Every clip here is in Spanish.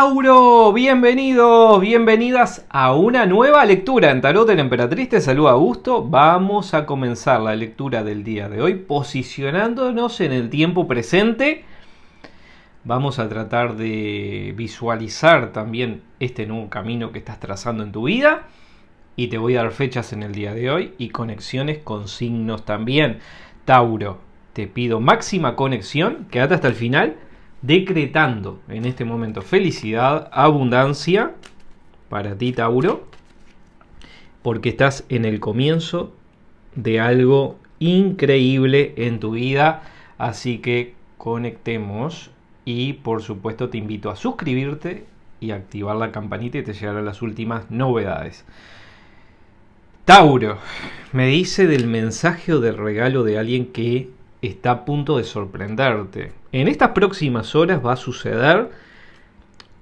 Tauro, bienvenidos, bienvenidas a una nueva lectura en Tarot de la Emperatriz. Te saluda Augusto. Vamos a comenzar la lectura del día de hoy posicionándonos en el tiempo presente. Vamos a tratar de visualizar también este nuevo camino que estás trazando en tu vida. Y te voy a dar fechas en el día de hoy y conexiones con signos también. Tauro, te pido máxima conexión, quédate hasta el final, decretando en este momento felicidad, abundancia para ti, Tauro, porque estás en el comienzo de algo increíble en tu vida. Así que conectemos y por supuesto te invito a suscribirte y activar la campanita y te llegarán las últimas novedades. Tauro, me dice del mensaje o del regalo de alguien que está a punto de sorprenderte. En estas próximas horas va a suceder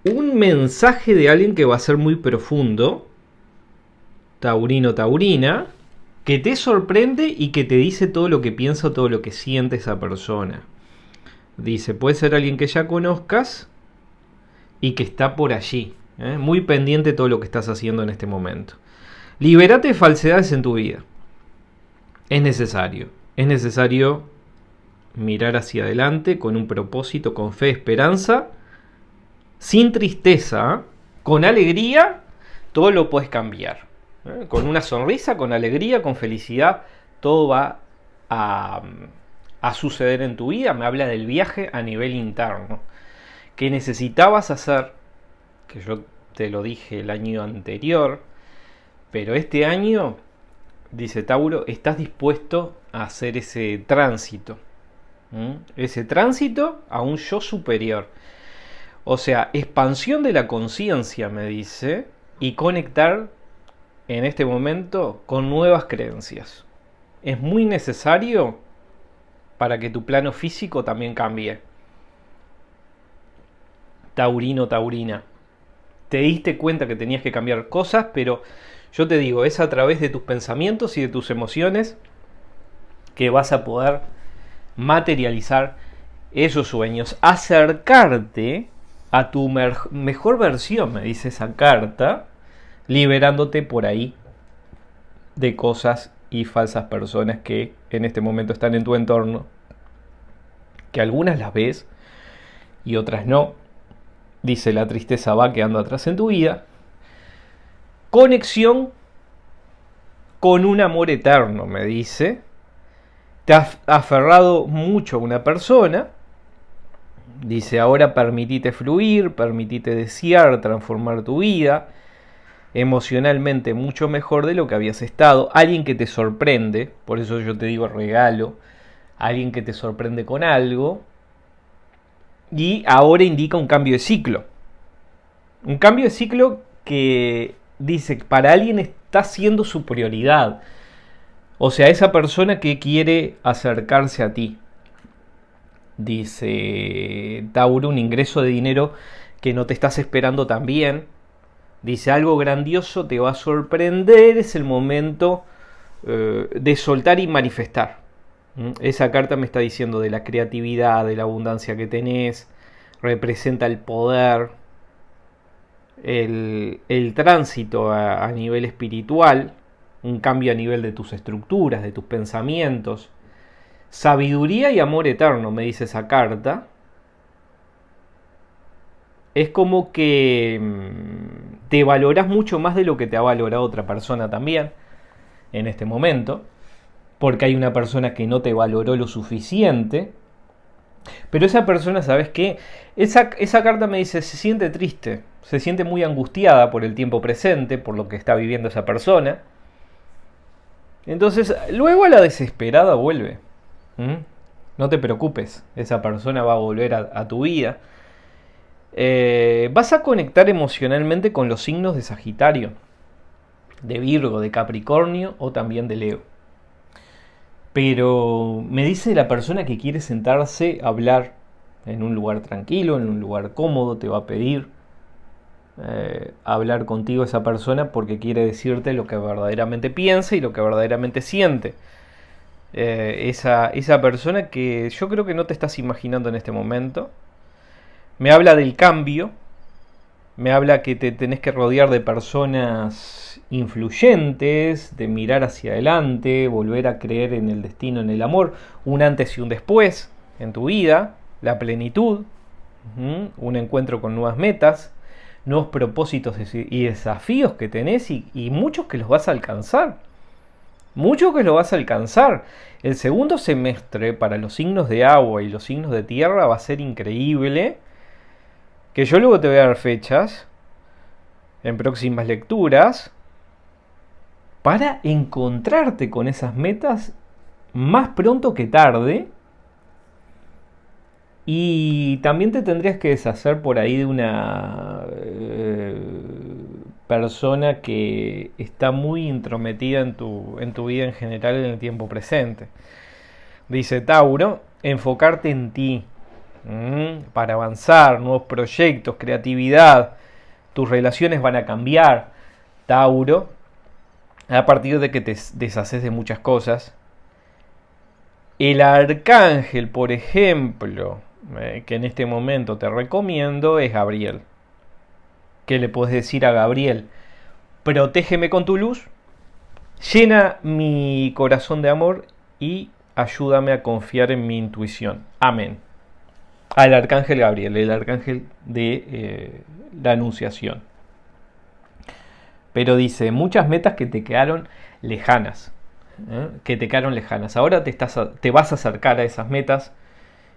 un mensaje de alguien que va a ser muy profundo, taurino, taurina, que te sorprende y que te dice todo lo que piensa, todo lo que siente esa persona. Dice, puede ser alguien que ya conozcas y que está por allí, muy pendiente de todo lo que estás haciendo en este momento. Libérate de falsedades en tu vida. Es necesario mirar hacia adelante con un propósito, con fe, esperanza, sin tristeza, con alegría, todo lo puedes cambiar. Con una sonrisa, con alegría, con felicidad, todo va a suceder en tu vida. Me habla del viaje a nivel interno que necesitabas hacer, que yo te lo dije el año anterior, pero este año, dice Tauro, estás dispuesto a hacer ese tránsito. Ese tránsito a un yo superior. O sea, expansión de la conciencia, me dice, y conectar en este momento con nuevas creencias. Es muy necesario para que tu plano físico también cambie. Taurino, taurina. Te diste cuenta que tenías que cambiar cosas, pero yo te digo, es a través de tus pensamientos y de tus emociones que vas a poder materializar esos sueños, acercarte a tu mejor versión, me dice esa carta, liberándote por ahí de cosas y falsas personas que en este momento están en tu entorno, que algunas las ves y otras no. Dice, la tristeza va quedando atrás en tu vida. Conexión con un amor eterno, me dice. Te has aferrado mucho a una persona. Dice, ahora permitite fluir, permitite desear, transformar tu vida. Emocionalmente mucho mejor de lo que habías estado. Alguien que te sorprende, por eso yo te digo regalo. Alguien que te sorprende con algo. Y ahora indica un cambio de ciclo. Un cambio de ciclo que dice, para alguien está siendo su prioridad. O sea, esa persona que quiere acercarse a ti. Dice Tauro, un ingreso de dinero que no te estás esperando también. Dice, algo grandioso te va a sorprender. Es el momento de soltar y manifestar. Esa carta me está diciendo de la creatividad, de la abundancia que tenés. Representa el poder. El tránsito a nivel espiritual. Un cambio a nivel de tus estructuras, de tus pensamientos. Sabiduría y amor eterno, me dice esa carta. Es como que te valoras mucho más de lo que te ha valorado otra persona también en este momento. Porque hay una persona que no te valoró lo suficiente. Pero esa persona, ¿sabes qué? Esa carta me dice, se siente triste. Se siente muy angustiada por el tiempo presente, por lo que está viviendo esa persona. Entonces, luego a la desesperada vuelve. No te preocupes, esa persona va a volver a tu vida. Vas a conectar emocionalmente con los signos de Sagitario, de Virgo, de Capricornio o también de Leo. Pero me dice la persona que quiere sentarse a hablar en un lugar tranquilo, en un lugar cómodo, te va a pedir hablar contigo esa persona porque quiere decirte lo que verdaderamente piensa y lo que verdaderamente siente. Esa persona que yo creo que no te estás imaginando en este momento. Me habla del cambio Me habla que te tenés que rodear de personas influyentes, de mirar hacia adelante, volver a creer en el destino, en el amor, un antes y un después en tu vida, la plenitud, un encuentro con nuevas metas, nuevos propósitos y desafíos que tenés y muchos que los vas a alcanzar. Muchos que los vas a alcanzar. El segundo semestre para los signos de agua y los signos de tierra va a ser increíble. Que yo luego te voy a dar fechas en próximas lecturas para encontrarte con esas metas más pronto que tarde. Y también te tendrías que deshacer por ahí de una persona que está muy intrometida en tu vida en general en el tiempo presente. Dice Tauro, enfocarte en ti para avanzar, nuevos proyectos, creatividad, tus relaciones van a cambiar, Tauro, a partir de que te deshaces de muchas cosas. El arcángel, por ejemplo, que en este momento te recomiendo es Gabriel. ¿Qué le puedes decir a Gabriel? Protégeme con tu luz, llena mi corazón de amor y ayúdame a confiar en mi intuición. Amén. Al arcángel Gabriel, el arcángel de la Anunciación. Pero dice, muchas metas que te quedaron lejanas. Que te quedaron lejanas. Ahora te vas a acercar a esas metas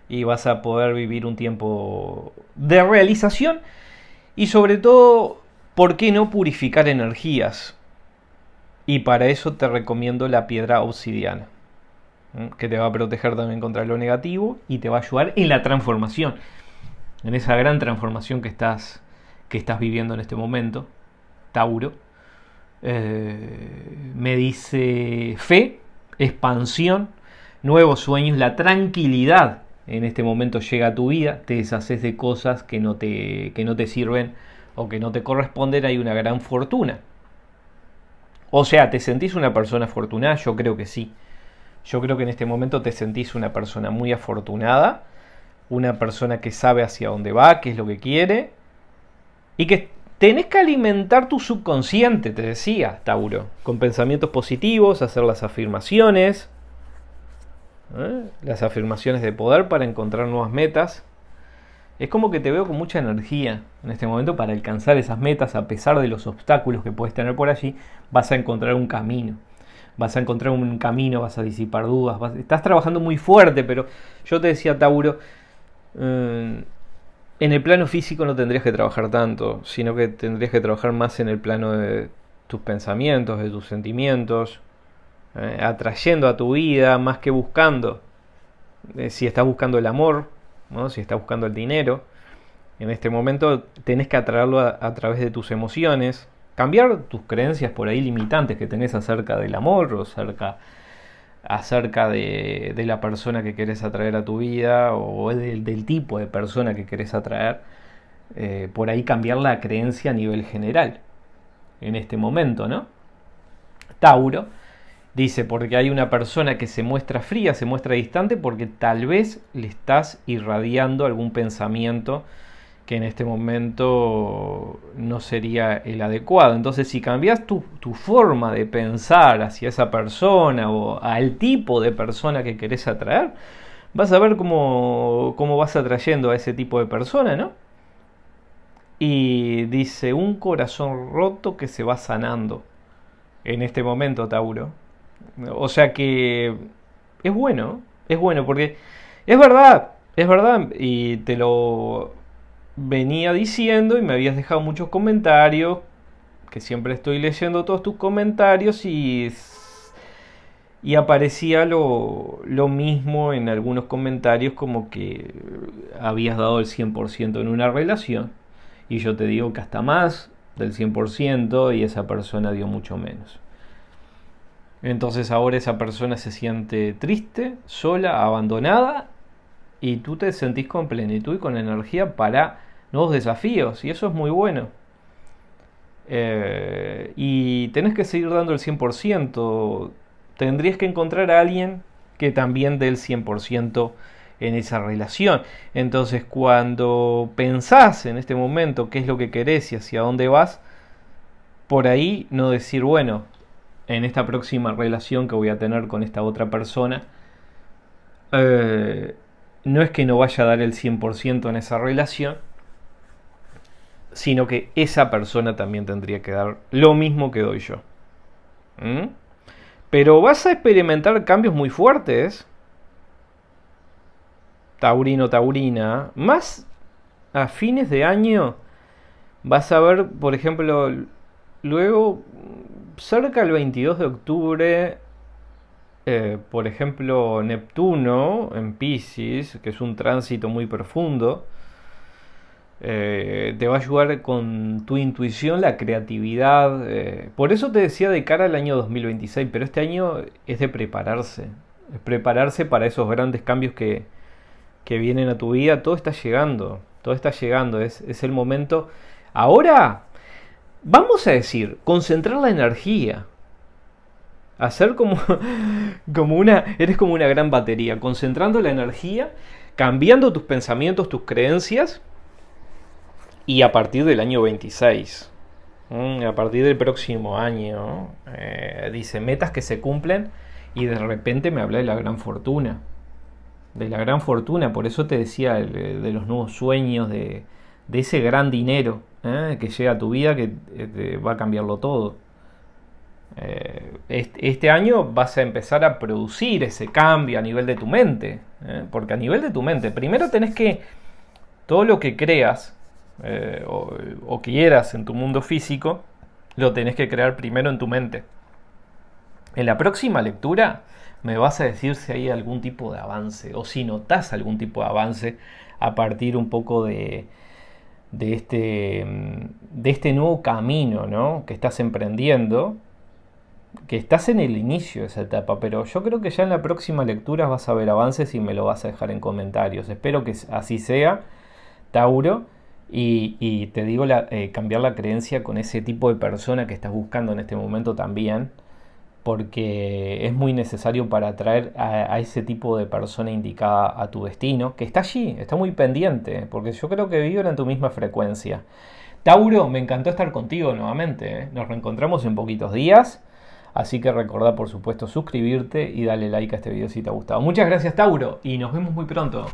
y vas a poder vivir un tiempo de realización y sobre todo, ¿por qué no purificar energías? Y para eso te recomiendo la piedra obsidiana, que te va a proteger también contra lo negativo y te va a ayudar en la transformación, en esa gran transformación que estás viviendo en este momento, Tauro. Me dice fe, expansión, nuevos sueños, la tranquilidad en este momento llega a tu vida, te deshaces de cosas que no te sirven o que no te corresponden, hay una gran fortuna. O sea, ¿te sentís una persona afortunada? Yo creo que sí. Yo creo que en este momento te sentís una persona muy afortunada, una persona que sabe hacia dónde va, qué es lo que quiere, y que tenés que alimentar tu subconsciente, te decía, Tauro, con pensamientos positivos, hacer las afirmaciones de poder para encontrar nuevas metas. Es como que te veo con mucha energía en este momento para alcanzar esas metas, a pesar de los obstáculos que puedes tener por allí, vas a encontrar un camino. Vas a encontrar un camino, vas a disipar dudas, estás trabajando muy fuerte, pero yo te decía, Tauro, en el plano físico no tendrías que trabajar tanto, sino que tendrías que trabajar más en el plano de tus pensamientos, de tus sentimientos, atrayendo a tu vida más que buscando. Si estás buscando el amor, ¿no? Si estás buscando el dinero, en este momento tenés que atraerlo a través de tus emociones, cambiar tus creencias por ahí limitantes que tenés acerca del amor o acerca de la persona que querés atraer a tu vida o del tipo de persona que querés atraer. Por ahí cambiar la creencia a nivel general en este momento, ¿no? Tauro dice, porque hay una persona que se muestra fría, se muestra distante, porque tal vez le estás irradiando algún pensamiento que en este momento no sería el adecuado. Entonces, si cambias tu forma de pensar hacia esa persona o al tipo de persona que querés atraer, vas a ver cómo vas atrayendo a ese tipo de persona, ¿no? Y dice, un corazón roto que se va sanando en este momento, Tauro. O sea que es bueno porque es verdad, y te lo venía diciendo y me habías dejado muchos comentarios, que siempre estoy leyendo todos tus comentarios y aparecía lo mismo en algunos comentarios, como que habías dado el 100% en una relación y yo te digo que hasta más del 100% y esa persona dio mucho menos. Entonces ahora esa persona se siente triste, sola, abandonada y tú te sentís con plenitud y con energía para nuevos desafíos y eso es muy bueno. Y tenés que seguir dando el 100%. Tendrías que encontrar a alguien que también dé el 100% en esa relación. Entonces, cuando pensás en este momento qué es lo que querés y hacia dónde vas, por ahí no decir, bueno, en esta próxima relación que voy a tener con esta otra persona, eh, no es que no vaya a dar el 100% en esa relación, sino que esa persona también tendría que dar lo mismo que doy yo. ¿Mm? Pero vas a experimentar cambios muy fuertes, taurino, taurina, más a fines de año. Vas a ver, por ejemplo, luego, cerca del 22 de octubre, por ejemplo, Neptuno en Piscis, que es un tránsito muy profundo, te va a ayudar con tu intuición, la creatividad. Por eso te decía de cara al año 2026, pero este año es de prepararse. Es prepararse para esos grandes cambios que vienen a tu vida. Todo está llegando, todo está llegando. Es el momento. Ahora, vamos a decir, concentrar la energía. Hacer como, eres como una gran batería, concentrando la energía, cambiando tus pensamientos, tus creencias. Y a partir del año 26, a partir del próximo año, dice metas que se cumplen y de repente me habla de la gran fortuna. De la gran fortuna, por eso te decía de los nuevos sueños, de ese gran dinero que llega a tu vida que te va a cambiarlo todo. Este año vas a empezar a producir ese cambio a nivel de tu mente. Porque a nivel de tu mente, primero tenés que, todo lo que creas, o quieras en tu mundo físico, lo tenés que crear primero en tu mente. En la próxima lectura me vas a decir si hay algún tipo de avance o si notas algún tipo de avance a partir un poco de este nuevo camino, ¿no?, que estás emprendiendo, que estás en el inicio de esa etapa, pero yo creo que ya en la próxima lectura vas a ver avances y me lo vas a dejar en comentarios. Espero que así sea, Tauro. Y te digo, cambiar la creencia con ese tipo de persona que estás buscando en este momento también, porque es muy necesario para atraer a ese tipo de persona indicada a tu destino, que está allí, está muy pendiente, porque yo creo que vibra en tu misma frecuencia. Tauro, me encantó estar contigo nuevamente, ¿eh? Nos reencontramos en poquitos días, así que recordá por supuesto suscribirte y darle like a este video si te ha gustado. Muchas gracias, Tauro, y nos vemos muy pronto.